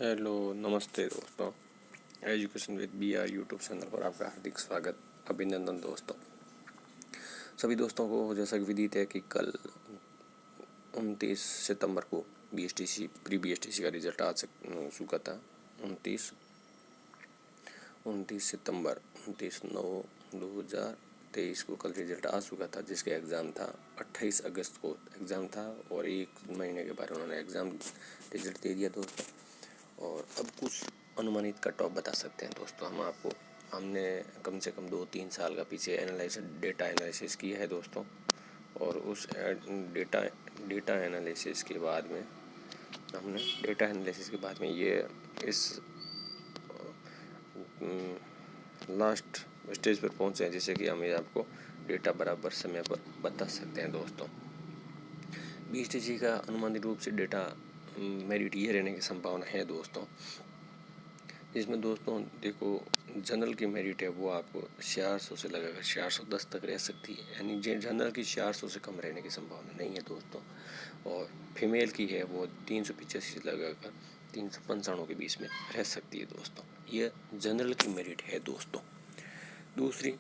Hello नमस्ते दोस्तों। Education with BR YouTube channel पर आपका हार्दिक स्वागत, अभिनंदन दोस्तों। सभी दोस्तों को जैसा कि विदित है कि कल 29 सितंबर को BSTC प्री BSTC का रिजल्ट आ चुका था। 29 सितंबर 29/9/2023 को कल रिजल्ट आ चुका था, जिसका एग्ज़ाम था 28 अगस्त को एग्ज़ाम था और एक महीने के बाद उन्होंने एग्ज़ाम रिजल्ट दे दिया दोस्तों। और अब कुछ अनुमानित कट ऑफ बता सकते हैं दोस्तों। हमने कम से कम 2-3 साल का पीछे डेटा एनालिसिस किया है दोस्तों। और उस डेटा एनालिसिस के बाद में ये इस लास्ट स्टेज पर पहुंचे हैं, जिससे कि हम आपको डेटा बराबर समय पर बता सकते हैं दोस्तों। BSTC का अनुमानित रूप से डेटा मेरिट ये रहने की संभावना है दोस्तों, जिसमें दोस्तों देखो जनरल की मेरिट है वो आपको 400 से लगाकर 410 तक रह सकती है, यानी जनरल की 400 से कम रहने की संभावना नहीं है दोस्तों। और फीमेल की है वो 385 से लगाकर 395 के बीच में रह सकती है दोस्तों। यह जनरल की मेरिट है दोस्तों। दूसरी,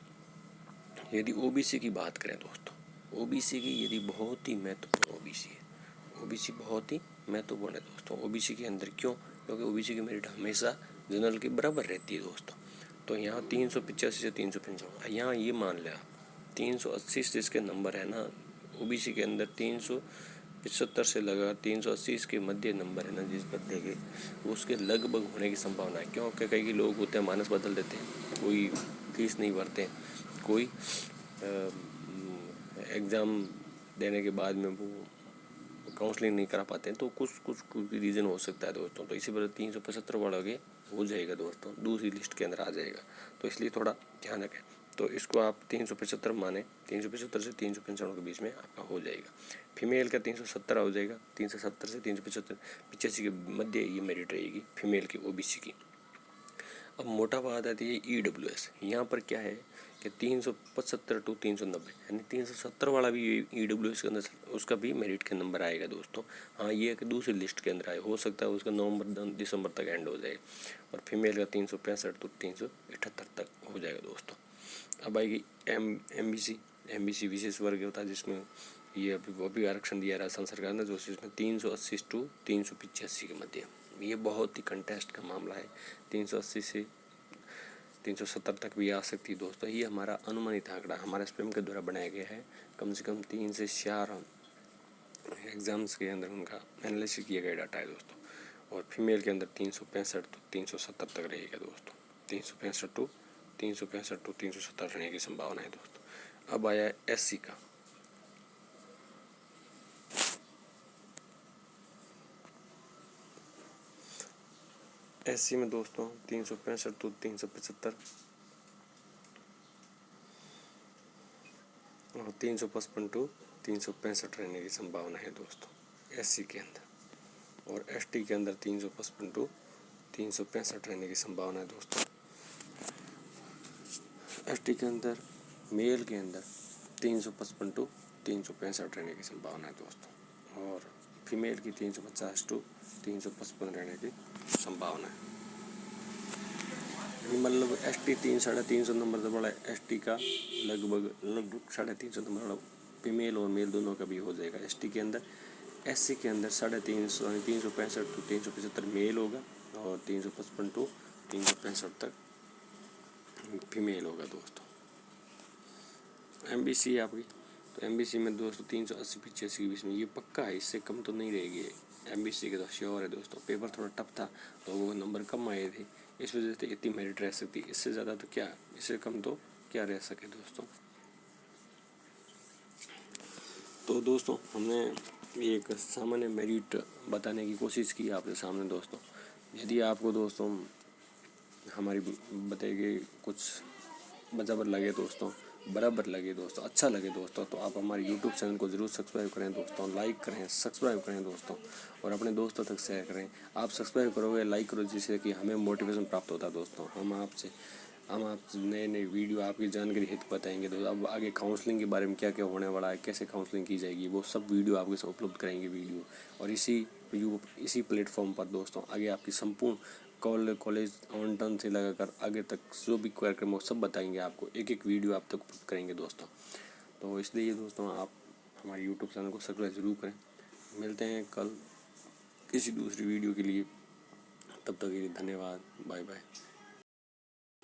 यदि OBC की बात करें दोस्तों, OBC की यदि बहुत ही महत्वपूर्ण OBC है, OBC बहुत ही महत्वपूर्ण है दोस्तों। OBC के अंदर क्यों? क्योंकि OBC की मेरिट हमेशा जनरल के बराबर रहती है दोस्तों। तो यहाँ 385 से 395, यहाँ ये मान लें आप 380 जिसके नंबर है ना OBC के अंदर, 375 से लगा 380 के मध्य नंबर है ना जिस बंदे के, उसके लगभग होने की संभावना है। क्योंकि कई लोग होते हैं मानस बदल देते हैं, कोई फीस नहीं भरते, कोई एग्ज़ाम देने के बाद में वो काउंसलिंग नहीं करा पाते हैं, तो कुछ रीज़न हो सकता है दोस्तों। तो इसी पर 375 बढ़ोगे हो जाएगा दोस्तों, दूसरी लिस्ट के अंदर आ जाएगा। तो इसलिए थोड़ा ध्यान रखें। तो इसको आप 375 माने, 375 से 395 के बीच में आपका हो जाएगा। फीमेल का 370 हो जाएगा, 370 से 385 के मध्य ये मेरिट रहेगी फीमेल की OBC की। अब मोटा बात आती है EWS। यहाँ पर क्या है कि 375 to 390, यानी 370 वाला भी EWS के अंदर उसका भी मेरिट के नंबर आएगा दोस्तों। हाँ, ये कि दूसरी लिस्ट के अंदर आए, हो सकता है उसका नवंबर दिसंबर तक एंड हो जाए। और फीमेल का 365 to 378 तक हो जाएगा दोस्तों। अब आएगी MBC विशेष वर्ग होता है, जिसमें ये अभी वो भी आरक्षण दिया राजस्थान सरकार ने, जो इसमें 380 to 385 के मध्य। ये बहुत ही कंटेस्ट का मामला है, 380 से 370 तक भी आ सकती है दोस्तों। ये हमारा अनुमानित आंकड़ा हमारे स्पेम के द्वारा बनाया गया है। कम से कम 3 से 4 एग्ज़ाम्स के अंदर उनका एनालिसिस किया गया डाटा है दोस्तों। और फीमेल के अंदर 365 to 370 तक रहेगा दोस्तों। 365 to 370 रहने की संभावना है दोस्तों। अब आया SC का। SC में दोस्तों 365 to 375 और 355 to 365 रहने की संभावना है दोस्तों SC के अंदर। और ST के अंदर 355 to 365 रहने की संभावना है दोस्तों। ST के अंदर मेल के अंदर 355 to 365 रहने की संभावना है दोस्तों। और फीमेल की 350 to 355 रहने की संभावना है। मतलब ST 300-350 नंबर से बड़ा ST का लगभग 350 नंबर बड़ा फीमेल और मेल दोनों का भी हो जाएगा ST के अंदर। SC के अंदर 350 365 to 375 मेल होगा और 355 to 365 तक फीमेल होगा दोस्तों। MBC आपकी, तो MBC में दोस्तों 380-85 के बीच में ये पक्का है, इससे कम तो नहीं रहेगी MBC के, तो श्योर है दोस्तों। पेपर थोड़ा टफ था, लोगों को नंबर कम आए थे, इस वजह से इतनी मेरिट रह सकती, इससे ज़्यादा तो क्या, इससे कम तो क्या रह सके दोस्तों। तो दोस्तों हमने एक सामान्य मेरिट बताने की कोशिश की आपके सामने दोस्तों। यदि आपको दोस्तों हमारी बताई गई कुछ बराबर लगे दोस्तों, अच्छा लगे दोस्तों, तो आप हमारे YouTube चैनल को ज़रूर सब्सक्राइब करें दोस्तों, लाइक करें, सब्सक्राइब करें दोस्तों, और अपने दोस्तों तक शेयर करें। आप सब्सक्राइब करोगे, लाइक करो, जिससे कि हमें मोटिवेशन प्राप्त होता है दोस्तों। हम आपसे हम आप नए नए वीडियो आपकी जानकारी हेतु बताएंगे। तो अब आगे काउंसलिंग के बारे में क्या क्या होने वाला है, कैसे काउंसलिंग की जाएगी, वो सब वीडियो आपके साथ उपलब्ध कराएंगे वीडियो। और इसी प्लेटफॉर्म पर दोस्तों आगे आपकी संपूर्ण कॉलेज ऑन टर्न से लगाकर आगे तक जो भी कार्यक्रम हो सब बताएंगे आपको, एक एक वीडियो आप तक उपलब्ध करेंगे दोस्तों। तो इसलिए दोस्तों आप हमारे यूट्यूब चैनल को सब्सक्राइब जरूर करें। मिलते हैं कल किसी दूसरी वीडियो के लिए, तब तक के लिए धन्यवाद, बाय बाय।